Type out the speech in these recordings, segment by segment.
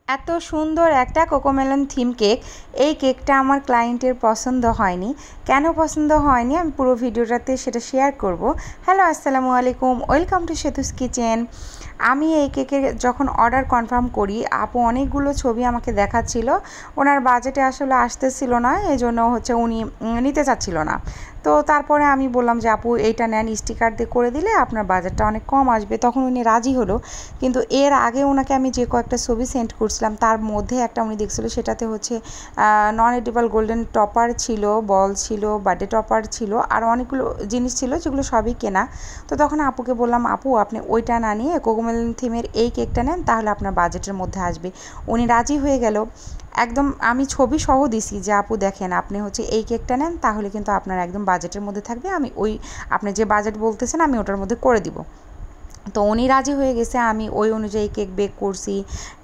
এত সুন্দর একটা কোকোমেলন থিম কেক। এই কেকটা আমার ক্লায়েন্টের পছন্দ হয়নি। কেন পছন্দ হয়নি আমি পুরো ভিডিওটাতে সেটা শেয়ার করব। হ্যালো, আসসালামু আলাইকুম, ওয়েলকাম টু সেতুস কিচেন। আমি এই কেকের যখন অর্ডার কনফার্ম করি, আপু অনেকগুলো ছবি আমাকে দেখাচ্ছিল। ওনার বাজেটে আসলে আসতেছিল না, এই জন্য হচ্ছে উনি নিতে চাচ্ছিল না। তো তারপরে আমি বললাম যে আপু এইটা নেন, স্টিকার দিয়ে করে দিলে আপনার বাজেটটা অনেক কম আসবে। তখন উনি রাজি হলো। কিন্তু এর আগে ওনাকে আমি যে কয়েকটা ছবি সেন্ড করছিলাম তার মধ্যে একটা উনি দেখছিল, সেটাতে হচ্ছে নন এডিবল গোল্ডেন টপার ছিল, বল ছিল, বার্থডে টপার ছিল, আর অনেকগুলো জিনিস ছিল যেগুলো সবই কেনা। তো তখন আপুকে বললাম আপু আপনি ওইটা না নিয়ে কোকোমেলন থিমের এই কেকটা নেন, তাহলে আপনার বাজেটের মধ্যে আসবে। উনি রাজি হয়ে গেল। একদম আমি ছবি সহ দিছি যে আপু দেখেন আপনি হচ্ছে এই কেকটা নেন, তাহলে কিন্তু আপনার একদম বাজেটের মধ্যে থাকবে। আমি ওই আপনি যে বাজেট বলতেছেন আমি ওটার মধ্যে করে দিব। তো উনি রাজি হয়ে গেছে। আমি ওই অনুযায়ী কেক বেক করছি,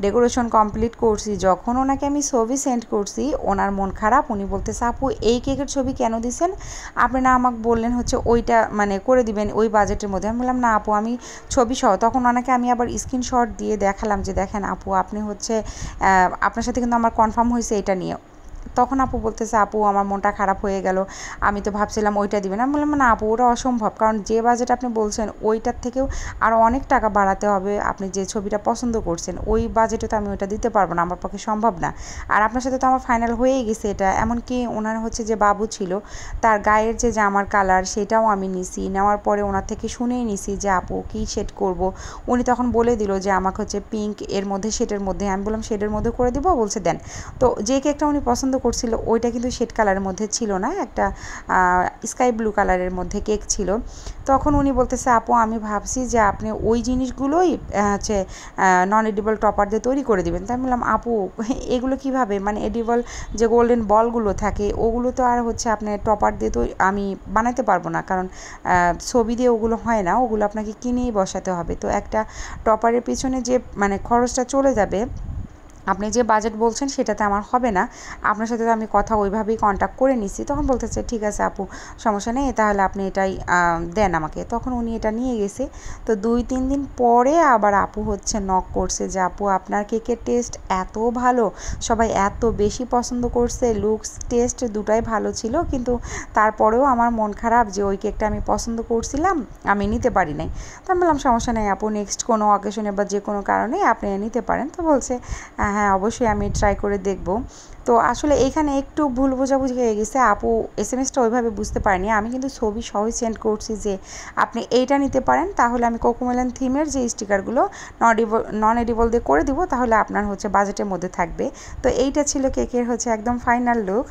ডেকোরেশন কমপ্লিট করছি। যখন ওনাকে আমি ছবি সেন্ড করছি, ওনার মন খারাপ। উনি বলতেছে আপু এই কেকের ছবি কেন দিছেন, আপনি না আমাকে বললেন হচ্ছে ওইটা মানে করে দিবেন ওই বাজেটের মধ্যে। আমি বললাম না আপু আমি ছবি সহ। তখন ওনাকে আমি আবার স্ক্রিনশট দিয়ে দেখালাম যে দেখেন আপু আপনি হচ্ছে আপনার সাথে কিন্তু আমার কনফার্ম হয়েছে এটা নিয়ে। তখন আপু বলতেছে আপু আমার মনটা খারাপ হয়ে গেল, আমি তো ভাবছিলাম ওইটা দিবেন। আমি বললাম না আপু ওটা অসম্ভব, কারণ যে বাজেট আপনি বলছেন ওইটার থেকেও আরও অনেক টাকা বাড়াতে হবে। আপনি যে ছবিটা পছন্দ করছেন ওই বাজেটে তো আমি ওইটা দিতে পারবো না, আমার পক্ষে সম্ভব না। আর আপনার সাথে তো আমার ফাইনাল হয়েই গেছে এটা। এমনকি ওনার হচ্ছে যে বাবু ছিল, তার গায়ের যে জামার কালার সেটাও আমি নিছি। নেওয়ার পরে ওনার থেকে শুনেই নিছি যে আপু কী শেড করব। উনি তখন বলে দিল যে আমাকে হচ্ছে পিঙ্ক এর মধ্যে শেডের মধ্যে। আমি বললাম শেডের মধ্যে করে দিব, বলছে দেন। তো যে কেকটা উনি পছন্দ করছিল ওইটা কিন্তু শেড কালারের মধ্যে ছিল না, একটা স্কাই ব্লু কালারের মধ্যে কেক ছিল। তখন উনি বলতেছে আপু আমি ভাবছি যে আপনি ওই জিনিসগুলোই হচ্ছে নন এডিবল টপার দিয়ে তৈরি করে দিবেন। তাই আমি বললাম আপু এগুলো কিভাবে, মানে এডিবল যে গোল্ডেন বলগুলো থাকে ওগুলো তো আর হচ্ছে আপনি টপার দিয়ে তো আমি বানাতে পারবো না, কারণ ছবি দিয়ে ওগুলো হয় না, ওগুলো আপনাকে কিনেই বসাতে হবে। তো একটা টপারের পিছনে যে মানে খরচটা চলে যাবে, আপনি যে বাজেট বলছেন সেটাতে আমার হবে না। আপনার সাথে তো আমি কথা ওইভাবেই কন্ট্যাক্ট করে নিছি। তখন বলতেছে ঠিক আছে আপু সমস্যা নেই, তাহলে আপনি এটাই দেন আমাকে। তখন উনি এটা নিয়ে গেছে। তো 2-3 দিন পরে আবার আপু হচ্ছে নক করছে যে আপু আপনার কেকের টেস্ট এত ভালো, সবাই এত বেশি পছন্দ করছে, লুকস টেস্ট দুটাই ভালো ছিল, কিন্তু তারপরেও আমার মন খারাপ যে ওই কেকটা আমি পছন্দ করছিলাম আমি নিতে পারি নাই। তো আমি বললাম সমস্যা নেই আপু, নেক্সট কোনো অকেশনে বা যে কোনো কারণে আপনি নিতে পারেন। তো বলছে হ্যাঁ অবশ্যই আমি ট্রাই করে দেখব। তো আসলে এইখানে একটু ভুল বোঝাবুঝি হয়ে গেছে। আপু এসএমএসটা ওইভাবে বুঝতে পারেনি। আমি কিন্তু ছবি সহই সেন্ড করছি যে আপনি এইটা নিতে পারেন, তাহলে আমি কোকোমেলন থিমের যে স্টিকারগুলো নন এডিবল দিয়ে করে দিব, তাহলে আপনার হচ্ছে বাজেটের মধ্যে থাকবে। তো এইটা ছিল কেকের হচ্ছে একদম ফাইনাল লুক।